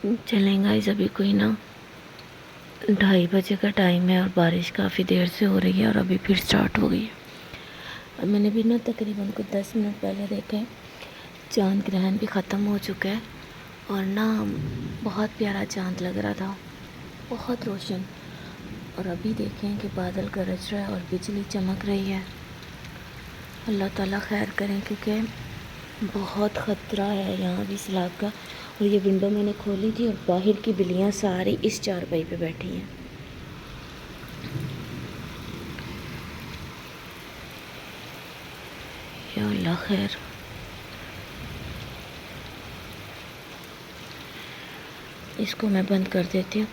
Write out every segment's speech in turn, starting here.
चलें गाइस, अभी कोई ना 2:30 बजे का टाइम है और बारिश काफ़ी देर से हो रही है और अभी फिर स्टार्ट हो गई है। और मैंने भी ना तकरीबन कुछ 10 मिनट पहले देखा है, चाँद ग्रहण भी ख़त्म हो चुका है और ना बहुत प्यारा चाँद लग रहा था, बहुत रोशन। और अभी देखें कि बादल गरज रहा है और बिजली चमक रही है। अल्लाह ताला खैर करें, क्योंकि बहुत ख़तरा है यहाँ भी सैलाब का। और ये विंडो मैंने खोली थी और बाहर की बिल्लियाँ सारी इस चारपाई पे बैठी हैं। या अल्लाह खैर। इसको मैं बंद कर देती हूँ।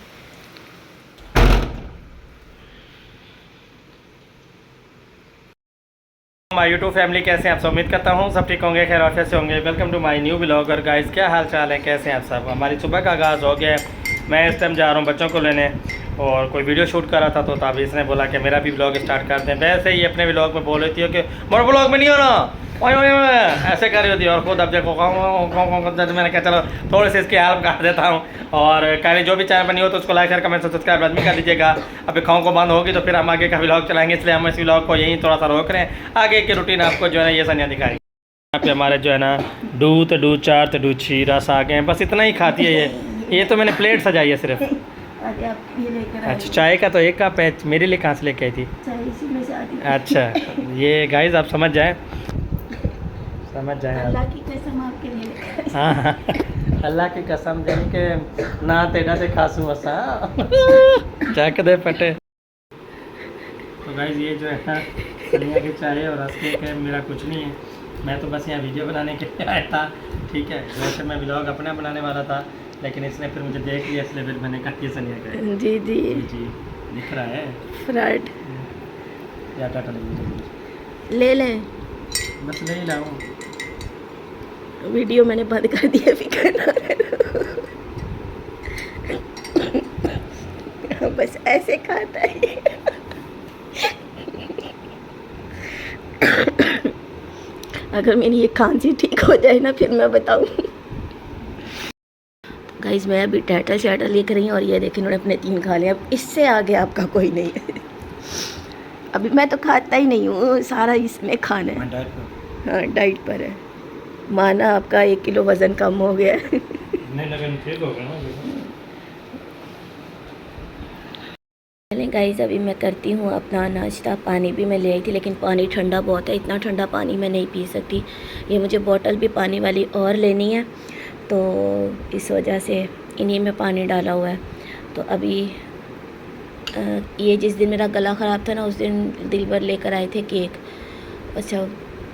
माय यूट्यूब फैमिली, कैसे हैं आप सब? उम्मीद करता हूँ सब ठीक होंगे, खैर आफियत से होंगे। Welcome to my new blog. और गाइस, क्या हाल चाल है, कैसे हैं आप सब? हमारी सुबह का आगाज़ हो गया है। मैं इस टाइम जा रहा हूँ बच्चों को लेने और कोई वीडियो शूट कर रहा था, तो तभी इसने बोला कि मेरा भी ब्लॉग स्टार्ट कर दें। वैसे ही अपने ब्लॉग में बोल रही थी कि मेरे ब्लॉग में नहीं आना, ओए ओए ओए ऐसे कर रही होती है। और खुद अब देखो मैंने कहा चलो थोड़ी सी इसकी हेल्प कर देता हूँ। और कहने जो भी चैनल बनी हो तो उसको लाइक शेयर कमेंट सब्सक्राइब आदमी कर दीजिएगा। अभी खाओं को बंद होगी तो फिर हम आगे का ब्लॉग चलाएंगे, इसलिए हम इस ब्लॉग को यहीं थोड़ा सा रोक रहे हैं। आगे की रूटीन आपको जो है ना ये सनिया दिखाएंगे। यहाँ पे हमारे जो है ना दूध 4 तो 6 रस आ गए हैं, बस इतना ही खाती है ये तो मैंने प्लेट सजाई है सिर्फ। अच्छा, चाय का तो एक कप है, मेरे लिए कहाँ से लेके आई थी? अच्छा, ये गाइस आप समझ जाए अल्लाह की कसम आपके लिए। हाँ हाँ, अल्लाह की कसम जानी के ना तेरा से खासू वसा चक दे पटे। तो गाइस ये जो है ना सनिया की चाय है और रस केक है, मेरा कुछ नहीं है। मैं तो बस यहाँ वीडियो बनाने के लिए आया था, ठीक है। वैसे मैं ब्लॉग अपना बनाने वाला था, लेकिन इसने फिर मुझे देख लिया, इसलिए फिर मैंने कहा ये सनिया का है। जी जी जी दिख रहा है फ्राइड या टाटा ले ले लें। बस ले ही लाऊँ। वीडियो मैंने बंद कर दिया, भी करना बस ऐसे खाता है। अगर मेरी ये खांसी ठीक हो जाए ना फिर मैं बताऊँ। गाइस, मैं अभी टाटा शाटा लिख रही हूँ और ये देखें उन्होंने अपने 3 खा लिया। अब इससे आगे आपका कोई नहीं है। अभी मैं तो खाता ही नहीं हूँ, सारा इसमें खाना है। हाँ, डाइट पर है। माना आपका 1 किलो वज़न कम हो गया है। नहीं लगन ठीक हो गया ना। चलें गाइस, अभी मैं करती हूँ अपना नाश्ता। पानी भी मैं ले आई थी, लेकिन पानी ठंडा बहुत है, इतना ठंडा पानी मैं नहीं पी सकती। ये मुझे बोतल भी पानी वाली और लेनी है, तो इस वजह से इन्हीं में पानी डाला हुआ है। तो अभी ये जिस दिन मेरा गला ख़राब था ना, उस दिन दिलबर लेकर आए थे केक। अच्छा,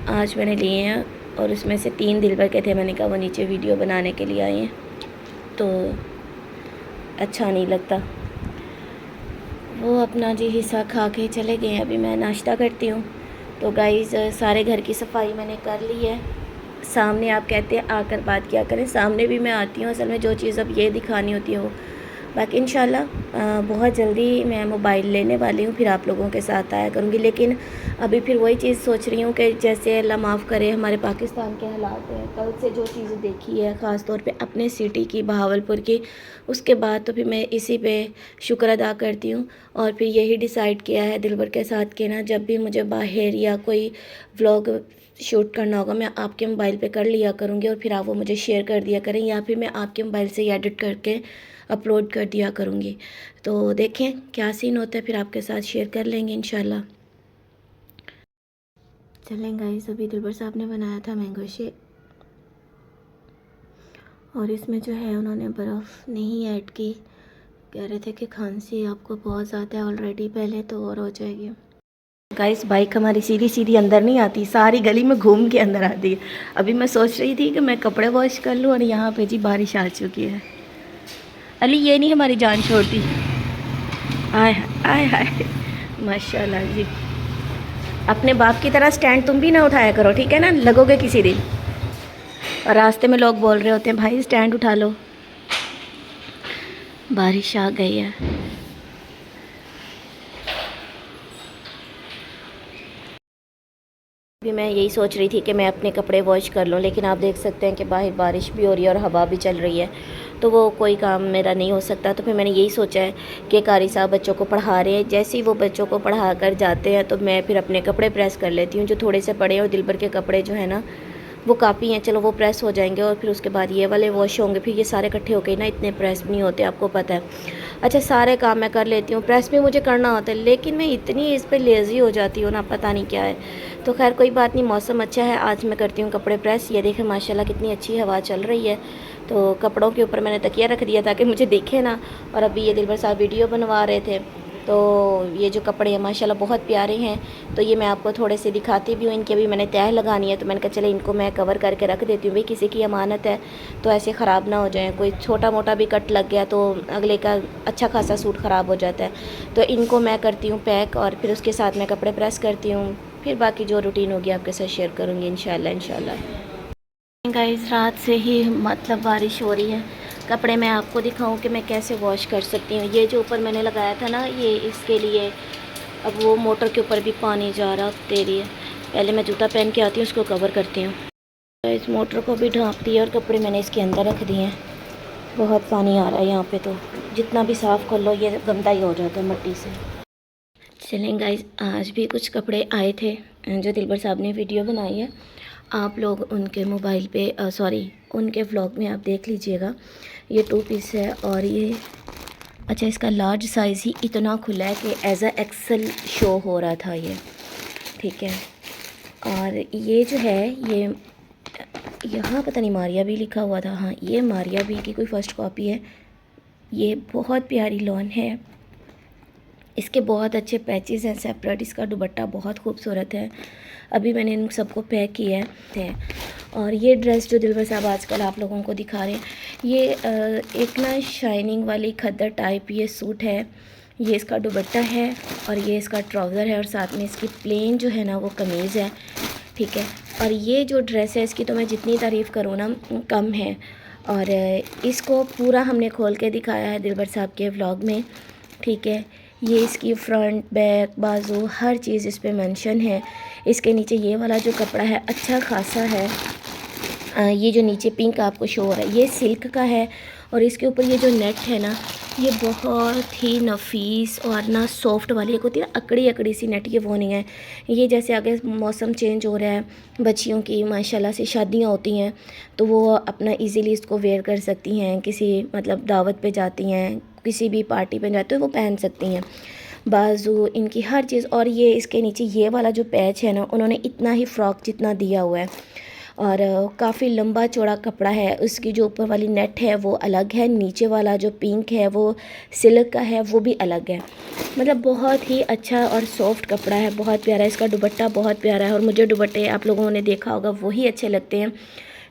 आज मैंने लिए हैं और उसमें से 3 दिलबर के थे। मैंने कहा वो नीचे वीडियो बनाने के लिए आए हैं तो अच्छा नहीं लगता। वो अपना जी हिस्सा खा के चले गए। अभी मैं नाश्ता करती हूँ। तो गाइस, सारे घर की सफाई मैंने कर ली है। सामने आप कहते हैं आकर बात किया करें, सामने भी मैं आती हूँ। असल में जो चीज़ अब ये दिखानी होती है वो, बाकी इंशाल्लाह बहुत जल्दी मैं मोबाइल लेने वाली हूँ, फिर आप लोगों के साथ आया करूँगी। लेकिन अभी फिर वही चीज़ सोच रही हूँ कि जैसे अल्लाह माफ़ करे हमारे पाकिस्तान के हालात हैं, कल से जो चीज़ें देखी है ख़ास तौर पे अपने सिटी की, बहावलपुर की, उसके बाद तो फिर मैं इसी पे शुक्र अदा करती हूँ। और फिर यही डिसाइड किया है दिलबर के साथ कि ना जब भी मुझे बाहर या कोई व्लॉग शूट करना होगा मैं आपके मोबाइल पे कर लिया करूँगी और फिर आप वो मुझे शेयर कर दिया करें, या फिर मैं आपके मोबाइल से एडिट करके अपलोड कर दिया करूँगी। तो देखें क्या सीन होता है, फिर आपके साथ शेयर कर लेंगे इंशाल्लाह। चलें गाइस, अभी दिलबर साहब ने बनाया था मैंगो शेक और इसमें जो है उन्होंने बर्फ़ नहीं ऐड की। कह रहे थे कि खांसी आपको बहुत ज़्यादा है ऑलरेडी, पहले तो और हो जाएगी। गाइस, बाइक हमारी सीधी सीधी अंदर नहीं आती, सारी गली में घूम के अंदर आती है। अभी मैं सोच रही थी कि मैं कपड़े वॉश कर लूँ और यहाँ पे जी बारिश आ चुकी है। अली ये नहीं हमारी जान छोड़ती। आय आय हाय, माशाल्लाह जी। अपने बाप की तरह स्टैंड तुम भी ना उठाया करो, ठीक है ना, लगोगे किसी दिन। और रास्ते में लोग बोल रहे होते हैं भाई स्टैंड उठा लो। बारिश आ गई है। अभी मैं यही सोच रही थी कि मैं अपने कपड़े वॉश कर लूँ, लेकिन आप देख सकते हैं कि बाहर बारिश भी हो रही है और हवा भी चल रही है। तो वो कोई काम मेरा नहीं हो सकता। तो फिर मैंने यही सोचा है कि कारी साहब बच्चों को पढ़ा रहे हैं, जैसे ही वो बच्चों को पढ़ा कर जाते हैं तो मैं फिर अपने कपड़े प्रेस कर लेती हूँ, जो थोड़े से पड़े हैं। और दिलबर के कपड़े जो है ना वो काफ़ी हैं, चलो वो प्रेस हो जाएंगे और फिर उसके बाद ये वाले वॉश होंगे। फिर ये सारे इकट्ठे होके ना इतने प्रेस नहीं होते, आपको पता है। अच्छा, सारे काम मैं कर लेती हूँ, प्रेस भी मुझे करना होता है, लेकिन मैं इतनी इस पर लेज़ी हो जाती हूँ ना, पता नहीं क्या है। तो खैर कोई बात नहीं, मौसम अच्छा है, आज मैं करती हूँ कपड़े प्रेस। ये देखें माशाल्लाह कितनी अच्छी हवा चल रही है। तो कपड़ों के ऊपर मैंने तकिया रख दिया ताकि मुझे दिखे ना। और अभी ये दिलबर साहब वीडियो बनवा रहे थे, तो ये जो कपड़े हैं माशाल्लाह बहुत प्यारे हैं। तो ये मैं आपको थोड़े से दिखाती भी हूँ। इनकी अभी मैंने तह लगानी है, तो मैंने कहा चले इनको मैं कवर करके रख देती हूँ, भाई किसी की अमानत है तो ऐसे ख़राब ना हो जाए। कोई छोटा मोटा भी कट लग गया तो अगले का अच्छा खासा सूट ख़राब हो जाता है। तो इनको मैं करती हूँ पैक और फिर उसके साथ मैं कपड़े प्रेस करती हूँ। फिर बाकी जो रूटीन होगी आपके साथ शेयर करूँगी इंशाल्लाह। गाइस, रात से ही मतलब बारिश हो रही है। कपड़े मैं आपको दिखाऊं कि मैं कैसे वॉश कर सकती हूँ। ये जो ऊपर मैंने लगाया था ना, ये इसके लिए अब वो मोटर के ऊपर भी पानी जा रहा दे रही है। पहले मैं जूता पहन के आती हूँ, उसको कवर करती हूँ। इस मोटर को भी ढाँप दिया और कपड़े मैंने इसके अंदर रख दिए हैं। बहुत पानी आ रहा है यहाँ पे, तो जितना भी साफ़ कर लो ये गंदा ही हो जाता है मिट्टी से। चलें गाइस, आज भी कुछ कपड़े आए थे जो दिलबर साहब ने वीडियो बनाई है, आप लोग उनके मोबाइल पे उनके व्लॉग में आप देख लीजिएगा। ये 2 पीस है और ये अच्छा इसका लार्ज साइज़ ही इतना खुला है कि एज अ एक्सेल शो हो रहा था ये, ठीक है। और ये जो है ये यहाँ पता नहीं मारिया भी लिखा हुआ था, हाँ ये मारिया भी की कोई फ़र्स्ट कॉपी है। ये बहुत प्यारी लॉन है, इसके बहुत अच्छे पैचेस हैं सेपरेट, इसका दुपट्टा बहुत खूबसूरत है। अभी मैंने इन सबको पैक किया है। और ये ड्रेस जो दिलबर साहब आजकल आप लोगों को दिखा रहे हैं, ये एक ना शाइनिंग वाली खद्दर टाइप ये सूट है। ये इसका दुपट्टा है और ये इसका ट्राउज़र है और साथ में इसकी प्लेन जो है ना वो कमीज़ है, ठीक है। और ये जो ड्रेस है इसकी तो मैं जितनी तारीफ़ करूँ ना कम है। और इसको पूरा हमने खोल के दिखाया है दिलबर साहब के व्लॉग में, ठीक है। ये इसकी फ्रंट बैक बाजू हर चीज़ इस पे मेंशन है। इसके नीचे ये वाला जो कपड़ा है अच्छा खासा है। ये जो नीचे पिंक आपको शो हो रहा है ये सिल्क का है और इसके ऊपर ये जो नेट है ना ये बहुत ही नफीस और ना सॉफ्ट वाली, एक होती है ना अकड़ी अकड़ी सी नेट, ये वो नहीं है। ये जैसे आगे मौसम चेंज हो रहा है, बच्चियों की माशाल्लाह से शादियां होती हैं तो वो अपना इजीली इसको वेयर कर सकती हैं, किसी मतलब दावत पे जाती हैं, किसी भी पार्टी पे जाते हैं वो पहन सकती हैं। बाजू इनकी हर चीज़, और ये इसके नीचे ये वाला जो पैच है ना उन्होंने इतना ही फ्रॉक जितना दिया हुआ है और काफ़ी लंबा चौड़ा कपड़ा है। उसकी जो ऊपर वाली नेट है वो अलग है, नीचे वाला जो पिंक है वो सिल्क का है वो भी अलग है। मतलब बहुत ही अच्छा और सॉफ्ट कपड़ा है, बहुत प्यारा। इसका दुपट्टा बहुत प्यारा है और मुझे दुपट्टे आप लोगों ने देखा होगा वही अच्छे लगते हैं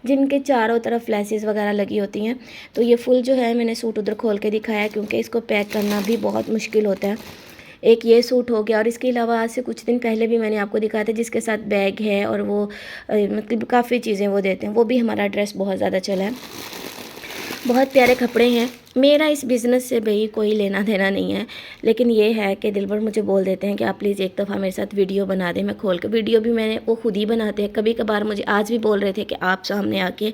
जिनके चारों तरफ लेसेस वगैरह लगी होती हैं। तो ये फुल जो है मैंने सूट उधर खोल के दिखाया क्योंकि इसको पैक करना भी बहुत मुश्किल होता है। एक ये सूट हो गया और इसके अलावा आज से कुछ दिन पहले भी मैंने आपको दिखाया था जिसके साथ बैग है और वो मतलब काफ़ी चीज़ें वो देते हैं, वो भी हमारा ड्रेस बहुत ज़्यादा चला है। बहुत प्यारे कपड़े हैं। मेरा इस बिज़नेस से भाई कोई लेना देना नहीं है, लेकिन ये है कि दिलबर मुझे बोल देते हैं कि आप प्लीज़ एक दफ़ा मेरे साथ वीडियो बना दें। मैं खोल के वीडियो भी मैंने वो खुद ही बनाते हैं, कभी कभार मुझे आज भी बोल रहे थे कि आप सामने आके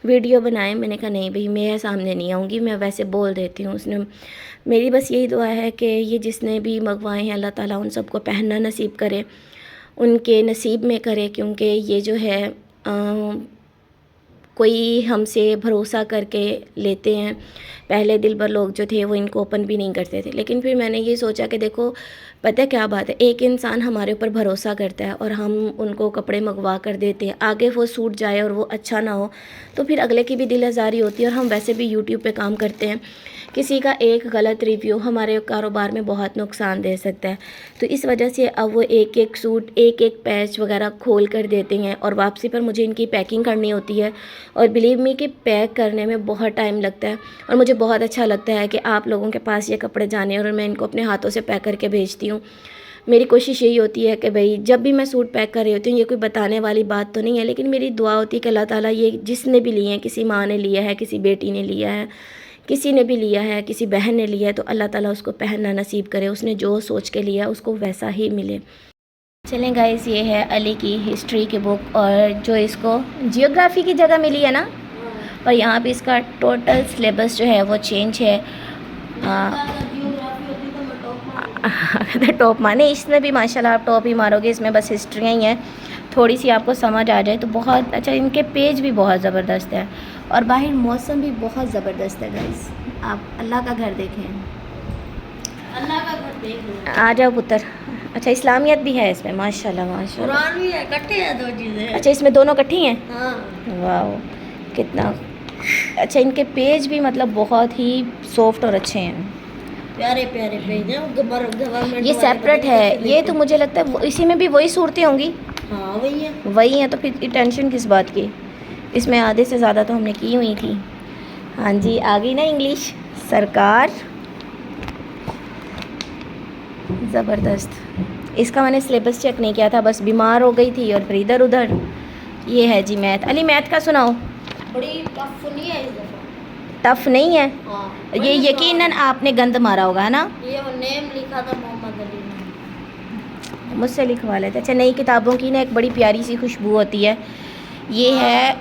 वीडियो बनाएं। मैंने कहा नहीं भाई मैं सामने नहीं आऊँगी, मैं वैसे बोल देती हूँ। उसने मेरी बस यही दुआ है कि ये जिसने भी मंगवाए हैं अल्लाह ताला उन सबको पहनना नसीब करे, उनके नसीब में करे, क्योंकि ये जो है कोई हमसे भरोसा करके लेते हैं। पहले दिलबर लोग जो थे वो इनको ओपन भी नहीं करते थे, लेकिन फिर मैंने ये सोचा कि देखो पता है क्या बात है, एक इंसान हमारे ऊपर भरोसा करता है और हम उनको कपड़े मंगवा कर देते हैं, आगे वो सूट जाए और वो अच्छा ना हो तो फिर अगले की भी दिल आज़ारी होती है। और हम वैसे भी यूट्यूब पे काम करते हैं, किसी का एक गलत रिव्यू हमारे कारोबार में बहुत नुकसान दे सकता है। तो इस वजह से अब वो एक एक सूट एक एक पैच वगैरह खोल कर देते हैं और वापसी पर मुझे इनकी पैकिंग करनी होती है। और बिलीव मी कि पैक करने में बहुत टाइम लगता है और मुझे बहुत अच्छा लगता है कि आप लोगों के पास ये कपड़े जाने और मैं इनको अपने हाथों से पैक करके भेजती हूँ। मेरी कोशिश यही होती है कि भाई जब भी मैं सूट पैक कर रही होती हूँ, ये कोई बताने वाली बात तो नहीं है, लेकिन मेरी दुआ होती है कि अल्लाह ताला ये जिसने भी लिए हैं, किसी माँ ने लिया है, किसी बेटी ने लिया है, किसी ने भी लिया है, किसी बहन ने लिया है, तो अल्लाह ताला उसको पहनना नसीब करे, उसने जो सोच के लिया उसको वैसा ही मिले। चलें गाइस, ये है अली की हिस्ट्री की बुक और जो इसको जियोग्राफी की जगह मिली है ना, पर यहाँ पे इसका टोटल सिलेबस जो है वो चेंज है। तो टॉप माने इसमें भी माशाल्लाह आप टॉप ही मारोगे, इसमें बस हिस्ट्रियाँ ही हैं, थोड़ी सी आपको समझ आ जाए तो बहुत अच्छा। इनके पेज भी बहुत ज़बरदस्त है और बाहर मौसम भी बहुत ज़बरदस्त है गाइस। आप अल्लाह का घर देखें, अल्लाह का घर देख लो। आ जाओ पुत्र। अच्छा इस्लामियत भी है इसमें, माशाल्लाह माशाल्लाह। कुरान भी है, इकट्ठे हैं दो चीज़ें। अच्छा इसमें दोनों इकट्ठी हैं, हाँ, वाह कितना अच्छा। इनके पेज भी मतलब बहुत ही सॉफ्ट और अच्छे हैं, प्यारे प्यारे पेज हैं। गवर्नमेंट ये सेपरेट है। ये तो मुझे लगता है इसी में भी वही सूरतें होंगी। हाँ वही है। वही हैं तो फिर टेंशन किस बात की। इसमें आधे से ज़्यादा तो हमने की हुई थी। हाँ जी आ गई ना इंग्लिश सरकार, ज़बरदस्त। इसका मैंने सिलेबस चेक नहीं किया था, बस बीमार हो गई थी और फिर इधर उधर। ये है जी मैथ। अली मैथ का सुनाओ। बड़ी टफ नहीं है इस दफा। टफ नहीं है हाँ, ये, बड़ी यकीनन आपने गंद मारा होगा है ना। ये वो नेम लिखा था मोहम्मद अली ने। मुझसे लिखवा लेते। अच्छा नई किताबों की ना एक बड़ी प्यारी सी खुशबू होती है। ये है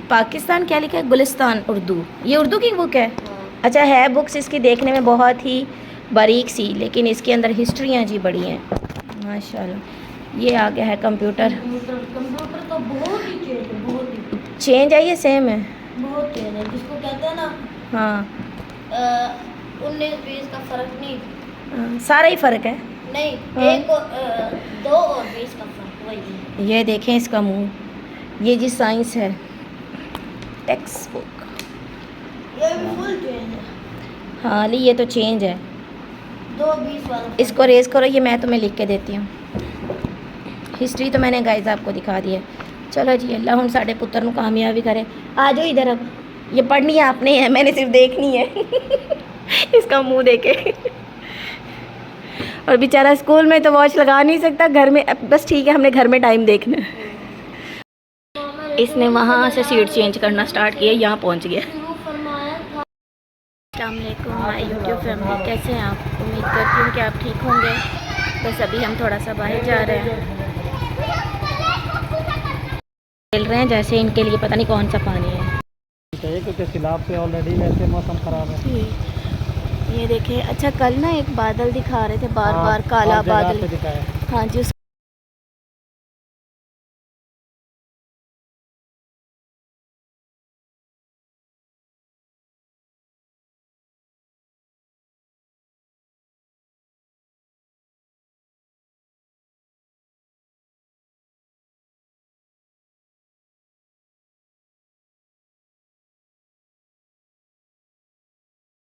पाकिस्तान, क्या लिखा है, गुलिस्तान उर्दू। ये उर्दू की बुक है। हाँ। अच्छा है बुक्स इसकी देखने में बहुत ही बारीक सी, लेकिन इसके अंदर हिस्ट्रियाँ जी बड़ी हैं माशाल्लाह। ये आ गया है कंप्यूटर। कंप्यूटर तो बहुत ही चेंज है, बहुत ही चेंज है, ये सेम है। बहुत चेंज है। जिसको कहते हैं ना हाँ 19-20 का फर्क नहीं। सारा ही फ़र्क है। नहीं हाँ। 1 और 2 और 20 का फर्क वही है। ये देखें इसका मुंह, ये जी साइंस है, टेक्स्ट बुक। ये भी फुल चेंज है। हाँ ली ये तो चेंज है। 2-20 वाला इसको रेस करो, ये मैं तुम्हें लिख के देती हूँ। हिस्ट्री तो मैंने गाइस आपको दिखा दी है। चलो जी अल्लाह हम साढ़े पुत्र को कामयाबी करे। आ जाओ इधर, अब ये पढ़नी है आपने है, मैंने सिर्फ देखनी है इसका मुंह देखे। और बेचारा स्कूल में तो वॉच लगा नहीं सकता, घर में बस ठीक है हमने घर में टाइम देखना है। इसने वहाँ से सीट चेंज करना स्टार्ट किया, यहाँ पहुँच गया। शुरू फरमाया था। अस्सलामुअलैकुम माय यूट्यूब फैमिली, कैसे हैं आप? उम्मीद करती हूँ कि आप ठीक होंगे। बस अभी हम थोड़ा सा बाहर जा रहे हैं, खेल रहे हैं जैसे इनके लिए पता नहीं कौन सा पानी है। क्योंकि सिलाब से ऑलरेडी वैसे मौसम ख़राब है। ये देखें। अच्छा कल ना एक बादल दिखा रहे थे बार बार, काला बादल। हाँ जी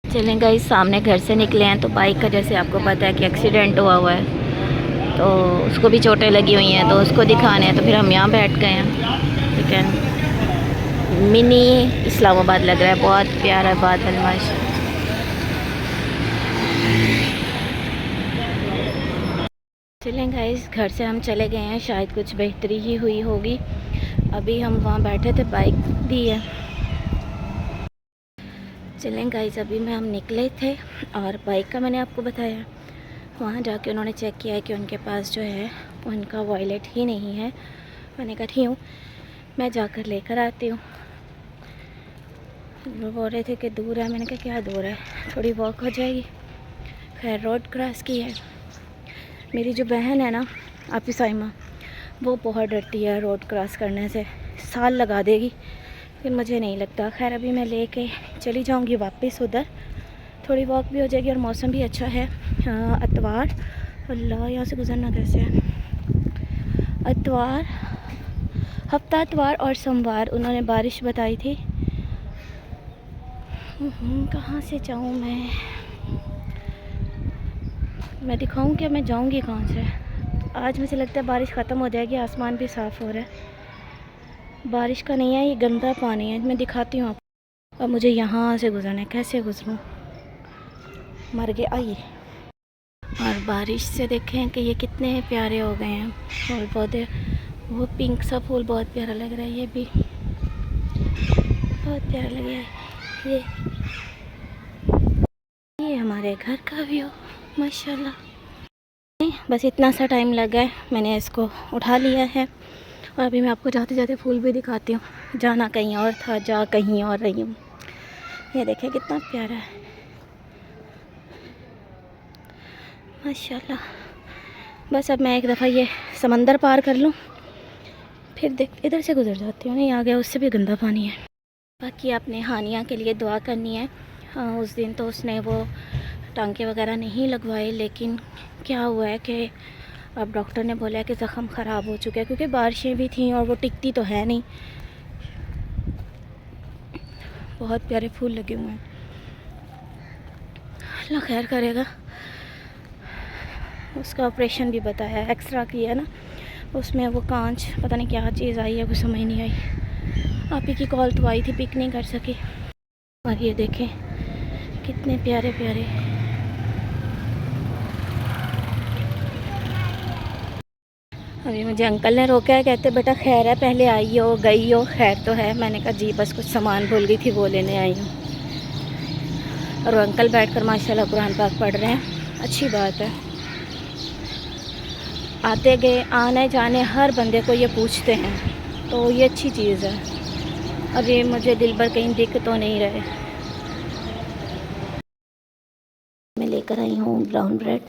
चलें गाइस, सामने घर से निकले हैं तो बाइक का जैसे आपको पता है कि एक्सीडेंट हुआ है, तो उसको भी चोटें लगी हुई हैं, तो उसको दिखाने हैं। तो फिर हम यहाँ बैठ गए हैं। ठीक है, मिनी इस्लामाबाद लग रहा है, बहुत प्यारा बादल माशा। चलें गाइस, घर से हम चले गए हैं, शायद कुछ बेहतरी ही हुई होगी। अभी हम वहाँ बैठे थे, बाइक दी है। चलें गाइस, अभी में हम निकले थे और बाइक का मैंने आपको बताया। वहाँ जाके उन्होंने चेक किया है कि उनके पास जो है उनका वॉलेट ही नहीं है। मैंने कहा ठीक हूँ, मैं जाकर लेकर आती हूँ। वो बोल रहे थे कि दूर है, मैंने कहा क्या दूर है, थोड़ी वॉक हो जाएगी। खैर रोड क्रॉस की है। मेरी जो बहन है ना आपी साइमा, वो बहुत डरती है रोड क्रॉस करने से, साल लगा देगी, फिर मुझे नहीं लगता। खैर अभी मैं लेके चली जाऊंगी वापस उधर, थोड़ी वॉक भी हो जाएगी और मौसम भी अच्छा है। अतवार, अल्लाह यहाँ से गुजरना कैसे है, अतवार, हफ्ता अतवार और सोमवार उन्होंने बारिश बताई थी। कहाँ से जाऊँ मैं दिखाऊँ क्या, मैं जाऊँगी कहाँ से? आज मुझे लगता है बारिश ख़त्म हो जाएगी, आसमान भी साफ़ हो रहा है। बारिश का नहीं है, ये गंदा पानी है। मैं दिखाती हूँ आपको। अब मुझे यहाँ से गुजरना है, कैसे गुजरूँ, मर गए आइए। और बारिश से देखें कि ये कितने प्यारे हो गए हैं फूल पौधे। वो पिंक सा फूल बहुत प्यारा लग रहा है, ये भी बहुत प्यारा लग रहा है। ये हमारे घर का व्यू माशाल्लाह। बस इतना सा टाइम लगा है, मैंने इसको उठा लिया है और अभी मैं आपको जाते जाते फूल भी दिखाती हूँ। जाना कहीं और था, जा कहीं और रही हूँ। ये देखें कितना प्यारा है, माशाल्लाह। बस अब मैं एक दफ़ा ये समंदर पार कर लूँ, फिर देख इधर से गुजर जाती हूँ। नहीं आ गया, उससे भी गंदा पानी है। बाकी आपने हानिया के लिए दुआ करनी है। हाँ, उस दिन तो उसने वो टांके वगैरह नहीं लगवाए, लेकिन क्या हुआ है कि अब डॉक्टर ने बोला है कि ज़ख़म ख़राब हो चुका है, क्योंकि बारिशें भी थीं और वो टिकती तो है नहीं। बहुत प्यारे फूल लगे हुए हैं, अल्लाह खैर करेगा। उसका ऑपरेशन भी बताया है, एक्सरा किया है ना, उसमें वो कांच पता नहीं क्या चीज़ आई है, वो समझ नहीं आई। आप ही की कॉल तो आई थी, पिक नहीं कर सकी। और ये देखें कितने प्यारे प्यारे। अभी मुझे अंकल ने रोका है, कहते बेटा खैर है, पहले आई हो गई हो, खैर तो है। मैंने कहा जी बस कुछ सामान भूल गई थी, वो लेने आई हूँ। और वो अंकल बैठकर माशाल्लाह कुरान पाक पढ़ रहे हैं, अच्छी बात है। आते गए आने जाने हर बंदे को ये पूछते हैं, तो ये अच्छी चीज़ है। अब ये मुझे दिल भर कहीं दिख तो नहीं रहे। मैं लेकर आई हूँ ब्राउन ब्रेड,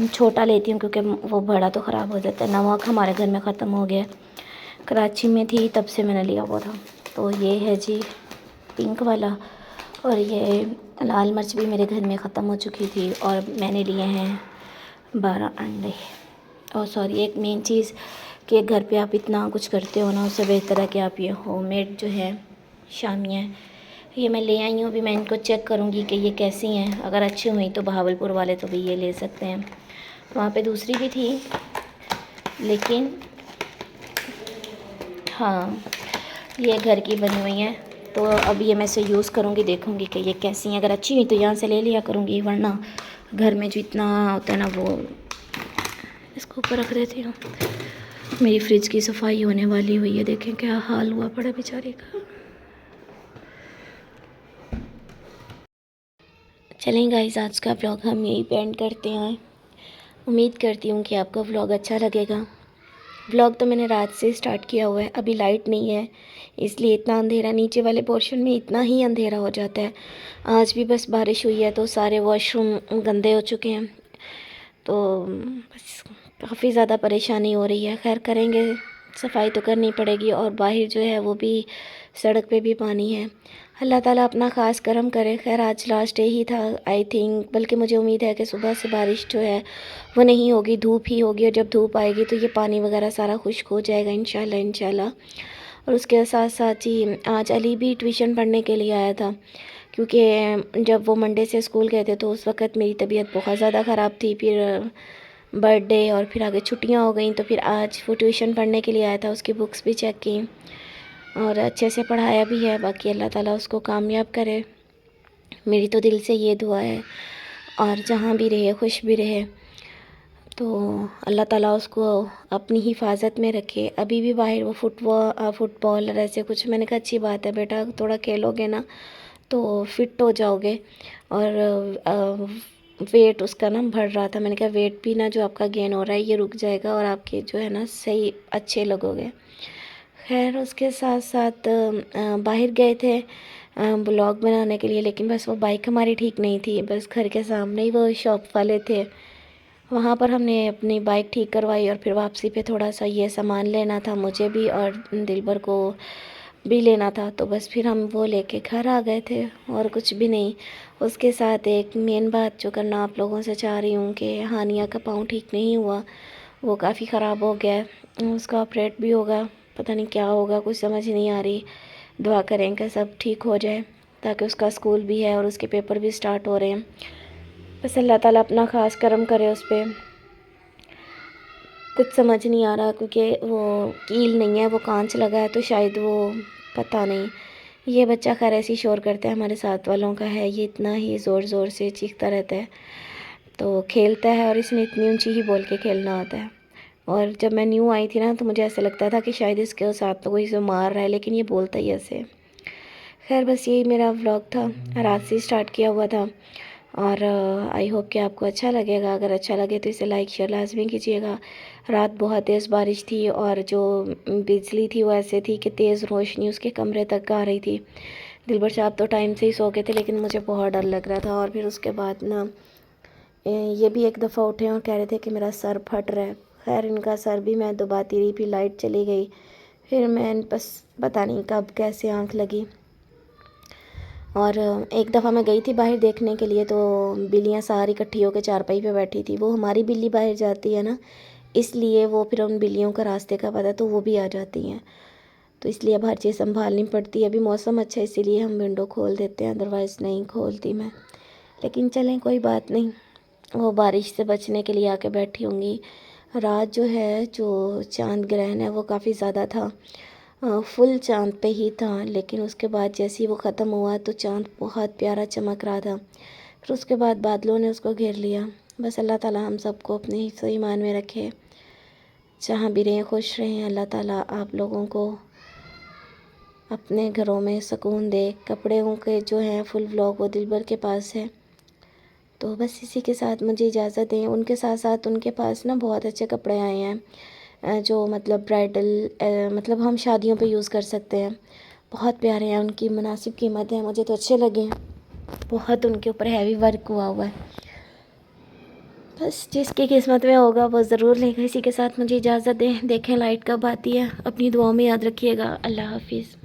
छोटा लेती हूँ क्योंकि वो बड़ा तो ख़राब हो जाता है। नमक हमारे घर में ख़त्म हो गया, कराची में थी तब से मैंने लिया हुआ था। तो ये है जी पिंक वाला, और ये लाल मिर्च भी मेरे घर में ख़त्म हो चुकी थी, और मैंने लिए हैं 12 अंडे। और सॉरी, एक मेन चीज़ कि घर पे आप इतना कुछ करते हो ना, उससे बेहतर है कि आप ये होममेड जो है शामियाँ, ये मैं ले आई हूँ। अभी मैं इनको चेक करूँगी कि ये कैसी हैं। अगर अच्छी हुई तो बहावलपुर वाले तो भी ये ले सकते हैं। वहाँ पे दूसरी भी थी, लेकिन हाँ ये घर की बनी हुई हैं। तो अब ये मैं इसे यूज़ करूँगी, देखूँगी कि ये कैसी हैं। अगर अच्छी हुई तो यहाँ से ले लिया करूँगी, वरना घर में जो इतना होता है ना, वो इसको ऊपर रख देती हूँ। मेरी फ्रिज की सफाई होने वाली हुई है, देखें क्या हाल हुआ पड़ा बेचारे का। चलें गाइस, आज का व्लॉग हम यही पेंड करते हैं। उम्मीद करती हूँ कि आपको व्लॉग अच्छा लगेगा। व्लॉग तो मैंने रात से स्टार्ट किया हुआ है, अभी लाइट नहीं है इसलिए इतना अंधेरा, नीचे वाले पोर्शन में इतना ही अंधेरा हो जाता है। आज भी बस बारिश हुई है तो सारे वॉशरूम गंदे हो चुके हैं, तो बस काफ़ी ज़्यादा परेशानी हो रही है। खैर करेंगे, सफाई तो करनी पड़ेगी। और बाहर जो है वो भी, सड़क पे भी पानी है। अल्लाह ताला अपना ख़ास करम करे। खैर आज लास्ट डे ही था आई थिंक, बल्कि मुझे उम्मीद है कि सुबह से बारिश जो है वो नहीं होगी, धूप ही होगी। और जब धूप आएगी तो ये पानी वगैरह सारा खुश्क हो जाएगा इंशाल्लाह इंशाल्लाह। और उसके साथ साथ ही आज अली भी ट्यूशन पढ़ने के लिए आया था, क्योंकि जब वो मंडे से स्कूल गए थे तो उस वक़्त मेरी तबीयत बहुत ज़्यादा ख़राब थी। फिर बर्थडे और फिर आगे छुट्टियां हो गई, तो फिर आज वो ट्यूशन पढ़ने के लिए आया था। उसकी बुक्स भी चेक की और अच्छे से पढ़ाया भी है। बाकी अल्लाह ताला उसको कामयाब करे, मेरी तो दिल से ये दुआ है। और जहाँ भी रहे खुश भी रहे, तो अल्लाह ताला उसको अपनी हिफाजत में रखे। अभी भी बाहर वो फुटबॉल और ऐसे कुछ, मैंने कहा अच्छी बात है बेटा, थोड़ा खेलोगे ना तो फिट हो जाओगे। और वेट उसका ना बढ़ रहा था, मैंने कहा वेट भी ना जो आपका गेन हो रहा है ये रुक जाएगा और आपके जो है ना सही अच्छे लगोगे। खैर उसके साथ साथ बाहर गए थे ब्लॉग बनाने के लिए, लेकिन बस वो बाइक हमारी ठीक नहीं थी। बस घर के सामने ही वो शॉप वाले थे, वहाँ पर हमने अपनी बाइक ठीक करवाई। और फिर वापसी पे थोड़ा सा ये सामान लेना था मुझे भी और दिलबर को भी लेना था, तो बस फिर हम वो लेके घर आ गए थे और कुछ भी नहीं। उसके साथ एक मेन बात जो करना आप लोगों से चाह रही हूँ कि हानिया का पाँव ठीक नहीं हुआ, वो काफ़ी ख़राब हो गया है। उसका ऑपरेट भी होगा, पता नहीं क्या होगा, कुछ समझ नहीं आ रही। दुआ करें कि सब ठीक हो जाए, ताकि उसका स्कूल भी है और उसके पेपर भी स्टार्ट हो रहे हैं। बस अल्लाह ताला अपना ख़ास करम करे उस पर। कुछ समझ नहीं आ रहा क्योंकि वो कील नहीं है, वो कांच लगा है, तो शायद वो पता नहीं। ये बच्चा खैर ऐसे ही शोर करता है, हमारे साथ वालों का है, ये इतना ही ज़ोर ज़ोर से चीखता रहता है। तो खेलता है और इसने इतनी ऊंची ही बोल के खेलना होता है। और जब मैं न्यू आई थी ना तो मुझे ऐसा लगता था कि शायद इसके साथ तो कोई इसे मार रहा है, लेकिन ये बोलता ही ऐसे। खैर बस यही मेरा व्लॉग था, रात से स्टार्ट किया हुआ था और आई होप कि आपको अच्छा लगेगा। अगर अच्छा लगे तो इसे लाइक शेयर लाजमी कीजिएगा। रात बहुत तेज़ बारिश थी और जो बिजली थी वो ऐसे थी कि तेज़ रोशनी उसके कमरे तक आ रही थी। दिलबर साहब तो टाइम से ही सो गए थे, लेकिन मुझे बहुत डर लग रहा था। और फिर उसके बाद ना ये भी एक दफ़ा उठे और कह रहे थे कि मेरा सर फट रहा है। खैर इनका सर भी मैं दबाती रही, फिर लाइट चली गई, फिर मैं बस पता नहीं कब कैसे आँख लगी। और एक दफ़ा मैं गई थी बाहर देखने के लिए, तो बिल्लियाँ सारी इकट्ठी होकर चारपाई पे बैठी थी। वो हमारी बिल्ली बाहर जाती है ना, इसलिए वो फिर उन बिल्लियों का रास्ते का पता, तो वो भी आ जाती हैं। तो इसलिए अब हर चीज़ संभालनी पड़ती है। अभी मौसम अच्छा है इसीलिए हम विंडो खोल देते हैं, अदरवाइज़ नहीं खोलती मैं। लेकिन चलें कोई बात नहीं, वो बारिश से बचने के लिए आके बैठी होंगी। रात जो है, जो चांद ग्रहण है वो काफ़ी ज़्यादा था, फुल चांद पे ही था। लेकिन उसके बाद जैसे ही वो ख़त्म हुआ तो चांद बहुत प्यारा चमक रहा था। फिर उसके बाद बादलों ने उसको घेर लिया। बस अल्लाह ताला हम सबको अपने हिफ्ज़ ईमान में रखे, जहाँ भी रहें खुश रहें। अल्लाह ताला आप लोगों को अपने घरों में सुकून दे। कपड़ों के जो हैं फुल व्लॉग वो दिलबर के पास है। तो बस इसी के साथ मुझे इजाज़त दें। उनके साथ साथ उनके पास ना बहुत अच्छे कपड़े आए हैं, जो मतलब ब्राइडल, मतलब हम शादियों पे यूज़ कर सकते हैं। बहुत प्यारे हैं, उनकी मुनासिब कीमत है, मुझे तो अच्छे लगे हैं। बहुत उनके ऊपर हैवी वर्क हुआ है। बस जिसकी किस्मत में होगा वो ज़रूर लेगा। इसी के साथ मुझे इजाज़त दें। देखें लाइट कब आती है। अपनी दुआओं में याद रखिएगा। अल्लाह हाफिज़।